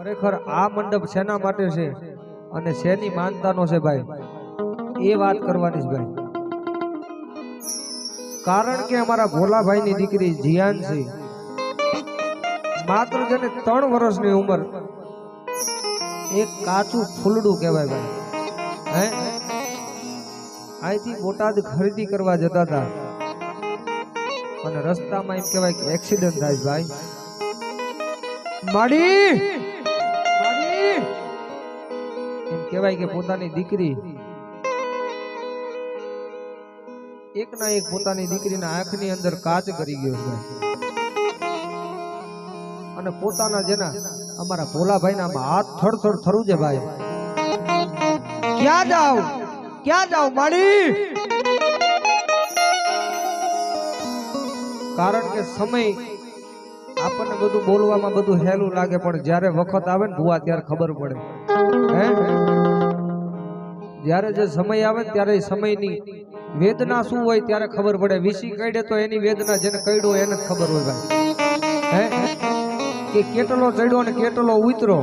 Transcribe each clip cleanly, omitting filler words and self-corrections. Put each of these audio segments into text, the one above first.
ખરેખર આ મંડપ શેના માટે છે અને શેની માનતાનો છે ભાઈ, એ વાત કરવાની છે ભાઈ. કારણ કે અમારા ભોલાભાઈની દીકરી જીયાનસી માત્ર જેને 3 વર્ષની ઉંમર, એક કાચું ફૂલડું કહેવાય ભાઈ. હે અહીંથી બોટાદ ખરીદી કરવા જતા હતા અને રસ્તામાં એમ કહેવાય કે એક્સિડન્ટ થાય ભાઈ. માડી એમ કહેવાય કે પોતાની દીકરી એક ના એક પોતાની દીકરીના આંખની અંદર કાચ કરી ગયો છે અને પોતાના જેના અમારા ભોલાભાઈના હાથ થરથર થરું છે ભાઈ. ક્યાં જાવ માડી? કારણ કે સમય આપણને બધું બોલવામાં બધું હેલું લાગે, પણ જ્યારે વખત આવે ને ભુવા ત્યારે ખબર પડે. હે જ્યારે જે સમય આવે ને ત્યારે સમયની વેદના શું હોય ત્યારે ખબર પડે. વિસી કઈડે તો એની વેદના જેને કઈડો એને જ ખબર હોય ભાઈ. હે કે કેટલો ચડ્યો ને કેટલો ઉતરો,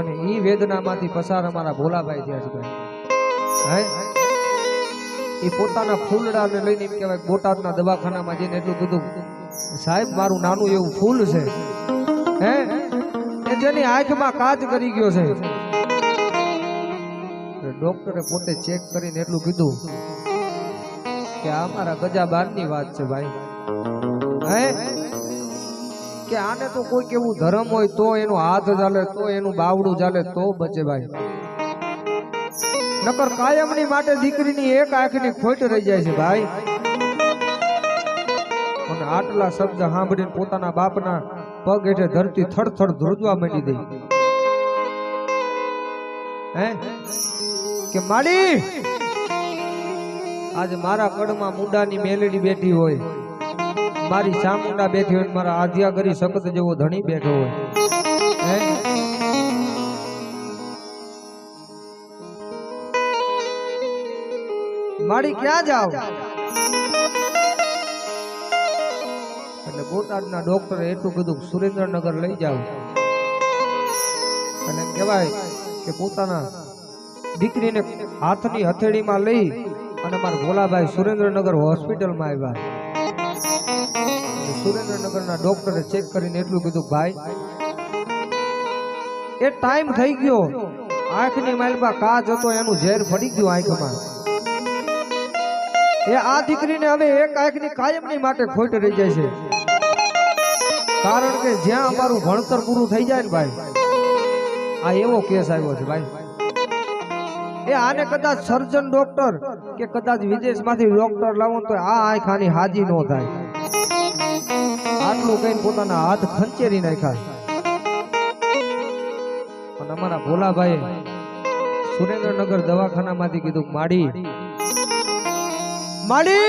અને ઈ વેદનામાંથી પસાર અમારા ભોલાભાઈ થયા છે ભાઈ. હે એ પોતાના ફૂલડાને લઈને એમ કહેવાય બોટાદના દવાખાનામાં જઈને એટલું કીધું, સાહેબ મારું નાનું એવું ફૂલ છે, હે એ જેની આંખમાં કાચ કરી ગયો છે. ડોક્ટરે પોતે ચેક કરીને એટલું કીધું કે આ મારા ગજા બારની વાત છે ભાઈ. હે કે આને તો કોઈ કેવું ધર્મ હોય તો એનું હાથ ચાલે, તો એનું બાવડું ચાલે તો બચે ભાઈ. નકર કાયમની માટે દીકરીની એક આંખની ખોટ રહી જાય છે ભાઈ. અને આટલા શબ્દ સાંભળીને પોતાના બાપના પગ હેઠે ધરતી થડથડ ધ્રુજવા માંડી દઈ. હે કે માડી આજે મારા કડમાં મુંડાની મેલડી બેઠી હોય, મારી ચામુંડા બેઠી હોય, મારા આધ્યા કરી સખત જેવો ધણી બેઠો હોય. હે માડી ક્યાં જાવ? એટલે બોટાદના ડોક્ટરે એટલું કીધું સુરેન્દ્રનગર લઈ જાવ. અને કહેવાય કે પોતાના દીકરીને હાથની હથેળીમાં લઈ અને મારા ભોલાભાઈ સુરેન્દ્રનગર હોસ્પિટલમાં આવ્યા. સુરેન્દ્રનગરના ડોક્ટરે ચેક કરીને એટલું કીધું, ભાઈ એ ટાઈમ થઈ ગયો, આંખની માલમાં કાચ હતો, એનું ઝેર પડી ગયું આંખમાં. એ આ દીકરીને હવે એક આંખની કાયમની માટે ખોટ રહી જાય છે. કારણ કે જ્યાં અમારું ભણતર પૂરું થઈ જાય ને ભાઈ, આ એવો કેસ આવ્યો છે ભાઈ. એ આને કદાચ સર્જન ડોક્ટર કે કદાચ વિદેશમાંથી ડોક્ટર લાવો તો આ આંખ આની હાજી ન થાય. આટલું કઈ પોતાના હાથ ખંચેરી નાખ્યા. અને અમારા ભોલાભાઈ સુરેન્દ્રનગર દવાખાનામાંથી કીધું, માડી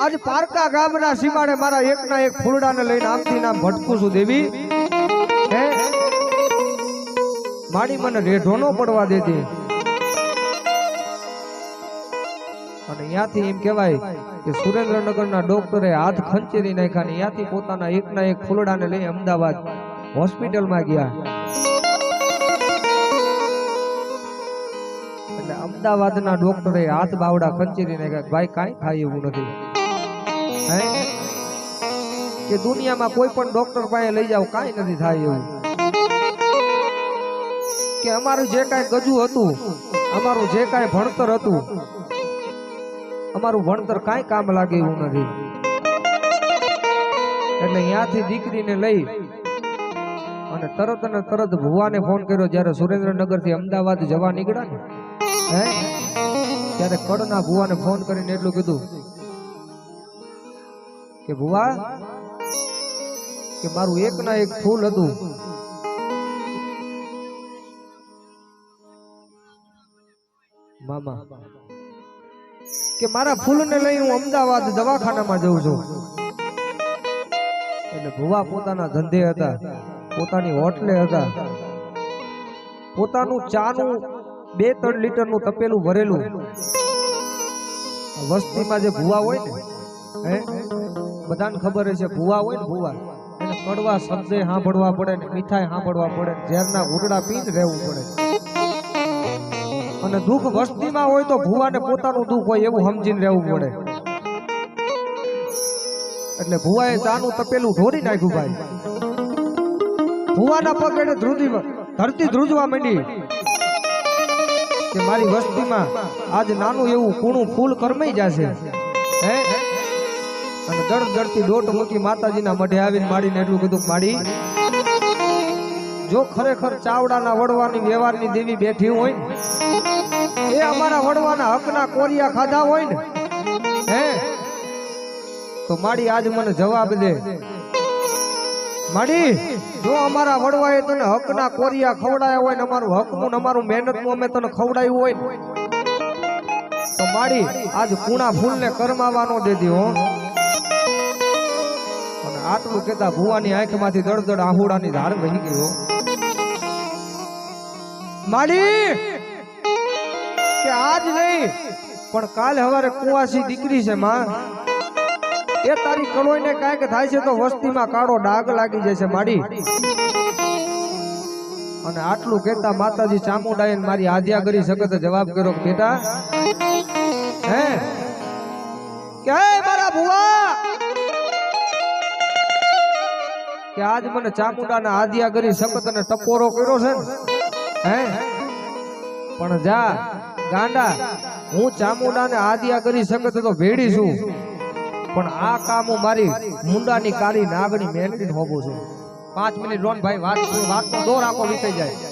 આજ પારકા ગામના સીમાડે મારા એકના એક ફૂલડાને લઈને આમથી નામ ભટકું છું દેવી. હે માડી મને રેઢો ન પડવા દેતી. અને ત્યાંથી એમ કહેવાય કે સુરેન્દ્રનગરના ડોક્ટરે હાથ ખંચેરી નાખ્યા ને ત્યાંથી પોતાના એકના એક ફૂલડાને લઈ અમદાવાદ હોસ્પિટલમાં ગયા. એટલે અમદાવાદના ડોક્ટરે હાથ બાવડા ખંચેરી નાખ્યા, ભાઈ કાંઈ થાય એવું નથી. હે કે દુનિયામાં કોઈ પણ ડોક્ટર પાસે લઈ જાવ કાંઈ નથી થાય એવું. કે અમારું જે કાંઈ ગજુ હતું, અમારું જે કાંઈ ભણતર હતું, અમારું ભણતર કાંઈ કામ લાગે એવું નથી. એટલે ત્યાંથી દીકરીને લઈ અને તરત ને તરત ભુવાને ફોન કર્યો. જ્યારે સુરેન્દ્રનગર થી અમદાવાદ જવા નીકળ્યા ને, હે ત્યારે કડના ભુવાને ફોન કરીને એટલું કીધું કે ભુવા કે મારું એક ના એક ફૂલ હતું, મામા કે મારા ફૂલને લઈ હું અમદાવાદ દવાખાનામાં જઉં છું. એટલે ભુવા પોતાના ધંધે હતા, પોતાની હોટલે હતા, પોતાનું ચાનું 2-3 લીટરનું તપેલું ભરેલું. વસ્તીમાં જે ભુવા હોય ને, હે બધાને ખબર છે ભુવા હોય ને, ભુવા એને કડવા શબ્દે સાંભળવા પડે ને મીઠાઈ સાંભળવા પડે ને ઝેરના ઘૂંટડા પીને રહેવું પડે અને દુઃખ વસ્તીમાં હોય તો ભુવાને પોતાનું દુઃખ હોય એવું સમજીને રહેવું પડે એટલે ભુવાએ ચાનું તપેલું ઢોરી નાખ્યું ભાઈ ભુવાના પગે ધરતી ધ્રુજવા માંડી કે મારી વસ્તીમાં આજ નાનું એવું કૂણું ફૂલ કરમાઈ જશે હે અને દડદડતી દોટ મૂકી માતાજીના મઢે આવીને માડીને એટલું કીધું માડી જો ખરેખર ચાવડાના વડવાની વ્યવહારની દેવી બેઠી હોય ને એ અમારા વડવાના હકના કોરિયા ખાધા હોય ને હે તો માડી આજ મને જવાબ દે માડી જો અમારા વડવાએ તને હકના કોરિયા ખવડાયા હોય ને અમારું હકનું ને અમારું મહેનતનું અમે તને ખવડાયું હોય ને તો માડી આજ કુણા ફૂલને કરમાવાનો દેતી હો અને આટલું કેતા ભુવાની આંખમાંથી દળદળ આહુડાની ધાર વહી ગયો માડી કે આજ નહીં પણ કાલ હવારે કુવાસી દીકરી છે માં એ તારી કળોઈને કાંઈક થાય છે તો વસ્તીમાં કાળો ડાઘ લાગી જશે માડી અને આટલું કહેતા માતાજી ચામુંડાએ મારી આધ્યા કરી શકે તો જવાબ કર્યો કે બેટા હે કે મારા ભુવા કે આજ મને ચામુંડાના આધ્યા કરી શકત અને ટપોરો કર્યો છે ને હે પણ જા ગાંડા હું ચામુંડાને આધ્યા કરી શકત તો ભેડી છું પણ આ કામ હું મારી મુંડાની કાળી નાગણી મેલડીને હોબું છું 5 મિનિટ રોન ભાઈ વાત નો દોર આપો વીતી જાય